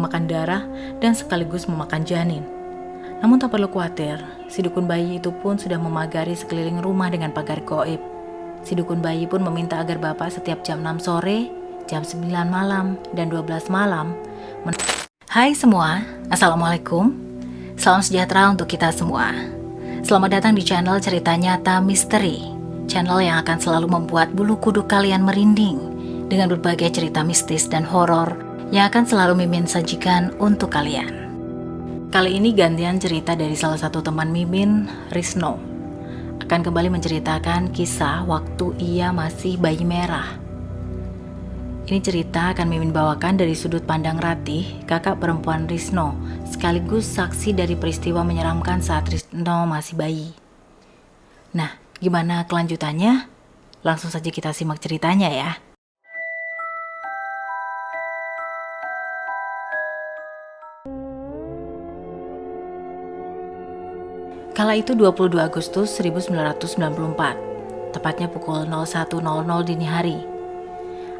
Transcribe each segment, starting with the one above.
memakan darah dan sekaligus memakan janin. Namun tak perlu khawatir, si dukun bayi itu pun sudah memagari sekeliling rumah dengan pagar goib. Si dukun bayi pun meminta agar bapak setiap jam 6 sore, jam 9 malam, dan 12 malam. Hai semua, Assalamualaikum. Salam sejahtera untuk kita semua. Selamat datang di channel Cerita Nyata Misteri, channel yang akan selalu membuat bulu kuduk kalian merinding dengan berbagai cerita mistis dan horor yang akan selalu Mimin sajikan untuk kalian. Kali ini gantian cerita dari salah satu teman Mimin, Risno. Akan kembali menceritakan kisah waktu ia masih bayi merah. Ini cerita akan Mimin bawakan dari sudut pandang Ratih, kakak perempuan Risno, sekaligus saksi dari peristiwa menyeramkan saat Risno masih bayi. Nah, gimana kelanjutannya? Langsung saja kita simak ceritanya ya. Kala itu 22 Agustus 1994, tepatnya pukul 01.00 dini hari.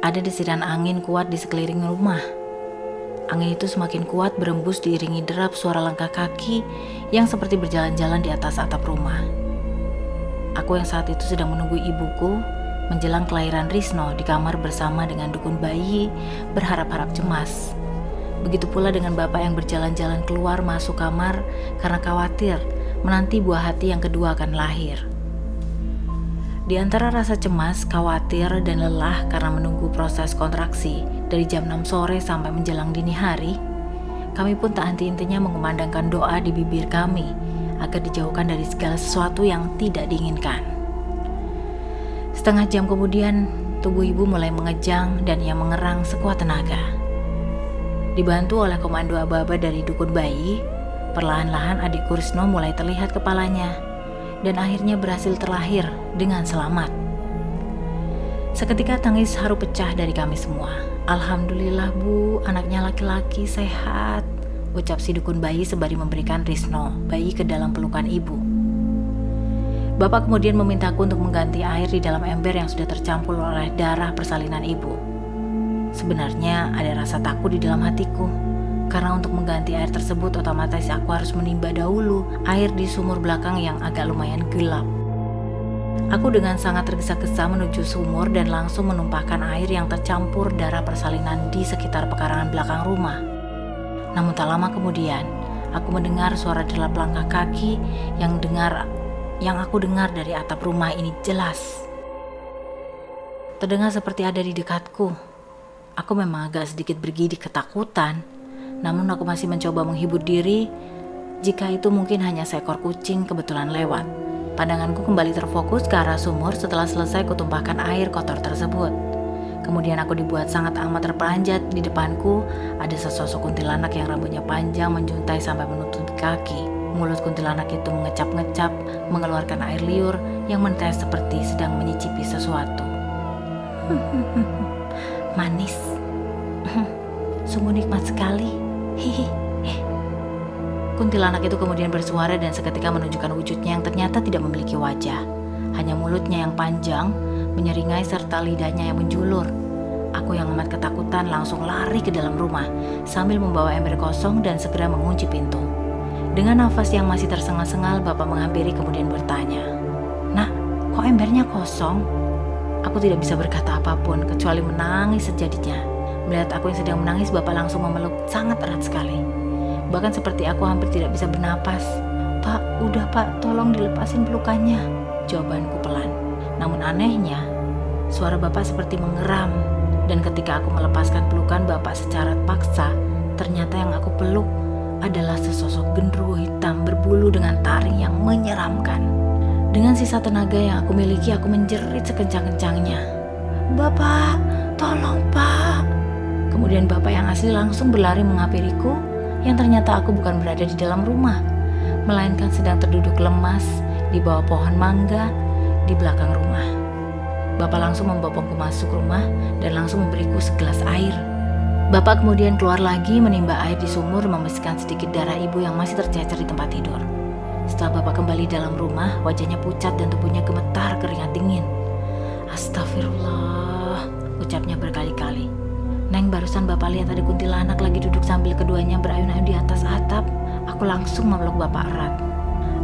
Ada desiran angin kuat di sekeliling rumah. Angin itu semakin kuat berembus diiringi derap suara langkah kaki yang seperti berjalan-jalan di atas atap rumah. Aku yang saat itu sedang menunggu ibuku menjelang kelahiran Risno di kamar bersama dengan dukun bayi berharap-harap cemas. Begitu pula dengan bapak yang berjalan-jalan keluar masuk kamar karena khawatir menanti buah hati yang kedua akan lahir. Di antara rasa cemas, khawatir, dan lelah karena menunggu proses kontraksi dari jam 6 sore sampai menjelang dini hari, kami pun tak henti-hentinya mengumandangkan doa di bibir kami agar dijauhkan dari segala sesuatu yang tidak diinginkan. Setengah jam kemudian, tubuh ibu mulai mengejang dan ia mengerang sekuat tenaga. Dibantu oleh komando aba-aba dari dukun bayi, perlahan-lahan adikku Risno mulai terlihat kepalanya dan akhirnya berhasil terlahir dengan selamat. Seketika tangis haru pecah dari kami semua. Alhamdulillah bu, anaknya laki-laki sehat, ucap si dukun bayi sembari memberikan Risno bayi ke dalam pelukan ibu. Bapak kemudian memintaku untuk mengganti air di dalam ember yang sudah tercampur oleh darah persalinan ibu. Sebenarnya ada rasa takut di dalam hatiku, karena untuk mengganti air tersebut otomatis aku harus menimba dahulu air di sumur belakang yang agak lumayan gelap. Aku dengan sangat tergesa-gesa menuju sumur dan langsung menumpahkan air yang tercampur darah persalinan di sekitar pekarangan belakang rumah. Namun tak lama kemudian, aku mendengar suara derap langkah kaki yang aku dengar dari atap rumah ini jelas. Terdengar seperti ada di dekatku. Aku memang agak sedikit bergidik ketakutan. Namun aku masih mencoba menghibur diri jika itu mungkin hanya seekor kucing kebetulan lewat. Pandanganku kembali terfokus ke arah sumur setelah selesai kutumpahkan air kotor tersebut. Kemudian aku dibuat sangat amat terperanjat. Di depanku ada sesosok kuntilanak yang rambutnya panjang menjuntai sampai menutupi kaki. Mulut kuntilanak itu mengecap-ngecap, mengeluarkan air liur yang menetes seperti sedang menyicipi sesuatu. Manis. Sungguh nikmat sekali. Hihi. Kuntilanak itu kemudian bersuara dan seketika menunjukkan wujudnya yang ternyata tidak memiliki wajah. Hanya mulutnya yang panjang, menyeringai serta lidahnya yang menjulur. Aku yang amat ketakutan langsung lari ke dalam rumah sambil membawa ember kosong dan segera mengunci pintu. Dengan nafas yang masih tersengal-sengal, bapak menghampiri kemudian bertanya, "Nak, kok embernya kosong?" Aku tidak bisa berkata apapun kecuali menangis sejadinya. Melihat aku yang sedang menangis, bapak langsung memeluk sangat erat sekali. Bahkan seperti aku hampir tidak bisa bernapas. "Pak, udah pak, tolong dilepasin pelukannya," jawabanku pelan. Namun anehnya, suara bapak seperti mengeram. Dan ketika aku melepaskan pelukan bapak secara paksa, ternyata yang aku peluk adalah sesosok genderuwo hitam berbulu dengan taring yang menyeramkan. Dengan sisa tenaga yang aku miliki, aku menjerit sekencang-kencangnya, "Bapak, tolong pak!" Kemudian bapak yang asli langsung berlari menghampiriku, yang ternyata aku bukan berada di dalam rumah, melainkan sedang terduduk lemas di bawah pohon mangga di belakang rumah. Bapak langsung membopongku masuk rumah dan langsung memberiku segelas air. Bapak kemudian keluar lagi menimba air di sumur, membersihkan sedikit darah ibu yang masih tercecer di tempat tidur. Setelah bapak kembali dalam rumah, wajahnya pucat dan tubuhnya gemetar keringat dingin. "Astagfirullah," ucapnya berkali-kali. Neng, barusan Bapak lihat ada kuntilanak lagi duduk sambil keduanya berayun-ayun di atas atap. Aku langsung memeluk Bapak erat.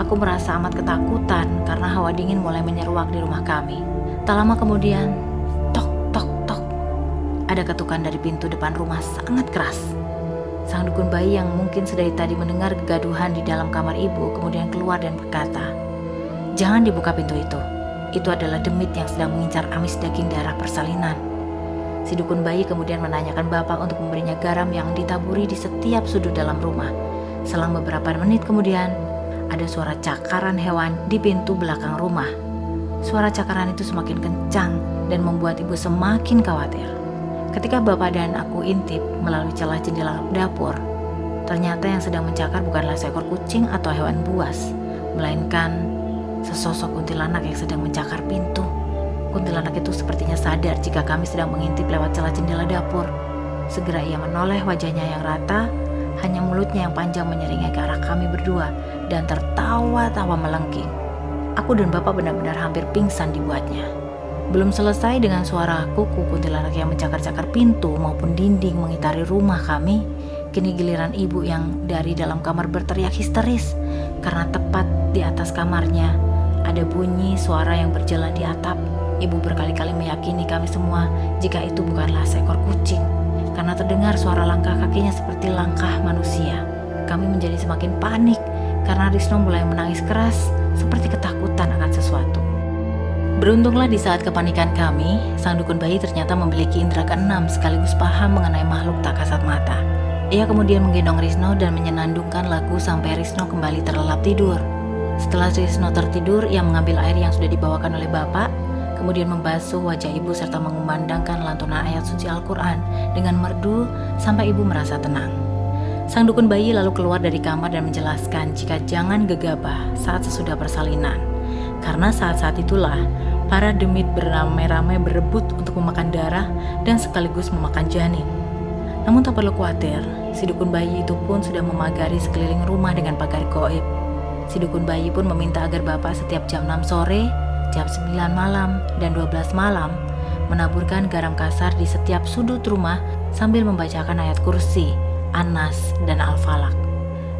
Aku merasa amat ketakutan karena hawa dingin mulai menyeruak di rumah kami. Tak lama kemudian, tok tok tok, ada ketukan dari pintu depan rumah sangat keras. Sang dukun bayi yang mungkin sedari tadi mendengar kegaduhan di dalam kamar ibu kemudian keluar dan berkata, "Jangan dibuka pintu itu. Itu adalah demit yang sedang mengincar amis daging darah persalinan." Si dukun bayi kemudian menanyakan Bapak untuk memberinya garam yang ditaburi di setiap sudut dalam rumah. Selang beberapa menit kemudian, ada suara cakaran hewan di pintu belakang rumah. Suara cakaran itu semakin kencang dan membuat ibu semakin khawatir. Ketika Bapak dan aku intip melalui celah jendela dapur, ternyata yang sedang mencakar bukanlah seekor kucing atau hewan buas, melainkan sesosok kuntilanak yang sedang mencakar pintu. Kuntilanak itu sepertinya sadar jika kami sedang mengintip lewat celah jendela dapur. Segera ia menoleh wajahnya yang rata, hanya mulutnya yang panjang menyeringai ke arah kami berdua dan tertawa-tawa melengking. Aku dan Bapak benar-benar hampir pingsan dibuatnya. Belum selesai dengan suara kuku kuntilanak yang mencakar-cakar pintu maupun dinding mengitari rumah kami, kini giliran ibu yang dari dalam kamar berteriak histeris karena tepat di atas kamarnya ada bunyi suara yang berjalan di atap. Ibu berkali-kali meyakini kami semua jika itu bukanlah seekor kucing, karena terdengar suara langkah kakinya seperti langkah manusia. Kami menjadi semakin panik karena Risno mulai menangis keras seperti ketakutan akan sesuatu. Beruntunglah di saat kepanikan kami, sang dukun bayi ternyata memiliki indera keenam sekaligus paham mengenai makhluk tak kasat mata. Ia kemudian menggendong Risno dan menyenandungkan lagu sampai Risno kembali terlelap tidur. Setelah Risno tertidur, ia mengambil air yang sudah dibawakan oleh Bapak, kemudian membasuh wajah ibu serta mengumandangkan lantunan ayat suci Al-Quran dengan merdu sampai ibu merasa tenang. Sang dukun bayi lalu keluar dari kamar dan menjelaskan jika jangan gegabah saat sesudah persalinan, karena saat-saat itulah para demit beramai-ramai berebut untuk memakan darah dan sekaligus memakan janin. Namun tak perlu khawatir, si dukun bayi itu pun sudah memagari sekeliling rumah dengan pagar gaib. Si dukun bayi pun meminta agar Bapak setiap jam 6 sore, jam 9 malam, dan 12 malam menaburkan garam kasar di setiap sudut rumah sambil membacakan ayat kursi, An-Nas, dan Al-Falaq.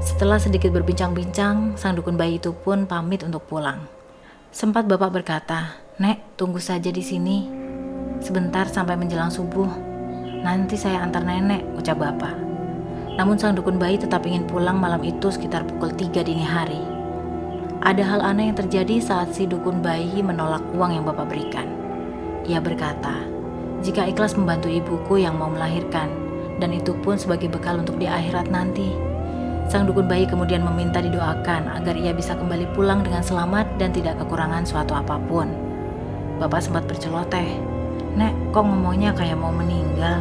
Setelah sedikit berbincang-bincang, sang dukun bayi itu pun pamit untuk pulang. Sempat Bapak berkata, "Nek, tunggu saja di sini. Sebentar sampai menjelang subuh. Nanti saya antar nenek," ucap Bapak. Namun sang dukun bayi tetap ingin pulang malam itu sekitar pukul 3 dini hari. Ada hal aneh yang terjadi saat si dukun bayi menolak uang yang Bapak berikan. Ia berkata, jika ikhlas membantu ibuku yang mau melahirkan, dan itu pun sebagai bekal untuk di akhirat nanti. Sang dukun bayi kemudian meminta didoakan agar ia bisa kembali pulang dengan selamat dan tidak kekurangan suatu apapun. Bapak sempat berceloteh, "Nek, kok ngomongnya kayak mau meninggal?"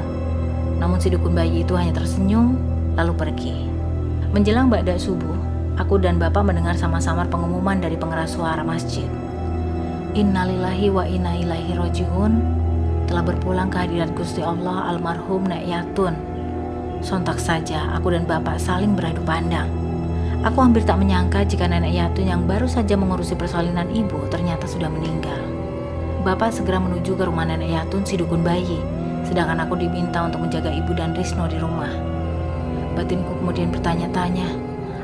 Namun si dukun bayi itu hanya tersenyum lalu pergi. Menjelang ba'da subuh, aku dan Bapak mendengar sama-sama pengumuman dari pengeras suara masjid. Innalillahi wa inna ilaihi roji'un, telah berpulang ke hadirat Gusti Allah almarhum Nek Yatun. Sontak saja aku dan Bapak saling beradu pandang. Aku hampir tak menyangka jika Nenek Yatun yang baru saja mengurusi persalinan ibu ternyata sudah meninggal. Bapak segera menuju ke rumah Nenek Yatun si dukun bayi, sedangkan aku diminta untuk menjaga ibu dan Risno di rumah. Batinku kemudian bertanya-tanya,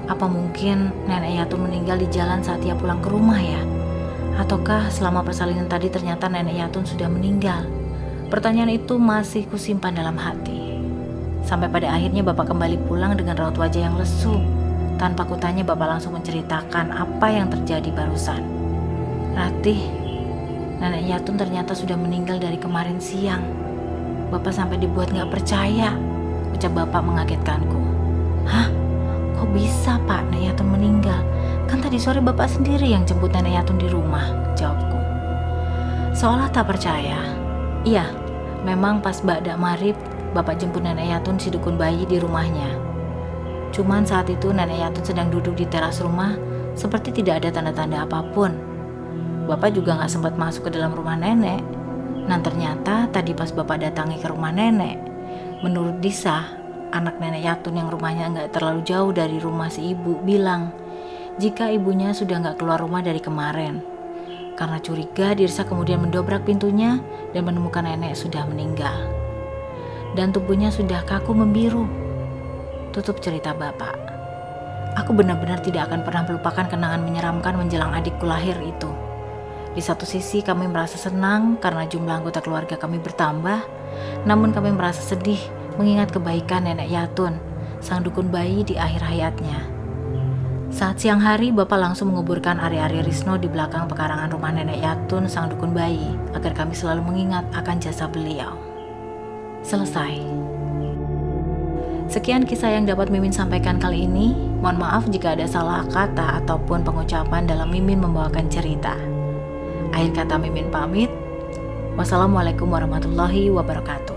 apa mungkin Nenek Yatun meninggal di jalan saat ia pulang ke rumah ya? Ataukah selama persalinan tadi ternyata Nenek Yatun sudah meninggal? Pertanyaan itu masih kusimpan dalam hati. Sampai pada akhirnya Bapak kembali pulang dengan raut wajah yang lesu. Tanpa kutanya, Bapak langsung menceritakan apa yang terjadi barusan. "Ratih, Nenek Yatun ternyata sudah meninggal dari kemarin siang. Bapak sampai dibuat gak percaya," ucap Bapak mengagetkanku. "Hah? Kok bisa Pak Nenek Yatun meninggal? Kan tadi sore Bapak sendiri yang jemput Nenek Yatun di rumah," jawabku. Seolah tak percaya. "Iya, memang pas ba'da maghrib Bapak jemput Nenek Yatun si dukun bayi di rumahnya. Cuman saat itu Nenek Yatun sedang duduk di teras rumah seperti tidak ada tanda-tanda apapun. Bapak juga gak sempat masuk ke dalam rumah nenek. Nah ternyata tadi pas Bapak datangi ke rumah nenek, menurut Disa, anak Nenek Yatun yang rumahnya gak terlalu jauh dari rumah si ibu, bilang jika ibunya sudah gak keluar rumah dari kemarin. Karena curiga, Dirsa kemudian mendobrak pintunya dan menemukan nenek sudah meninggal. dan tubuhnya sudah kaku membiru. Tutup cerita bapak. Aku benar-benar tidak akan pernah melupakan kenangan menyeramkan menjelang adikku lahir itu. Di satu sisi kami merasa senang karena jumlah anggota keluarga kami bertambah, namun kami merasa sedih mengingat kebaikan nenek Yatun, sang dukun bayi di akhir hayatnya. Saat siang hari, bapak langsung menguburkan Ari-Ari Risno di belakang pekarangan rumah nenek Yatun, sang dukun bayi, agar kami selalu mengingat akan jasa beliau. Selesai. Sekian kisah yang dapat Mimin sampaikan kali ini. Mohon maaf jika ada salah kata ataupun pengucapan dalam Mimin membawakan cerita. Akhir kata Mimin pamit. Wassalamualaikum warahmatullahi wabarakatuh.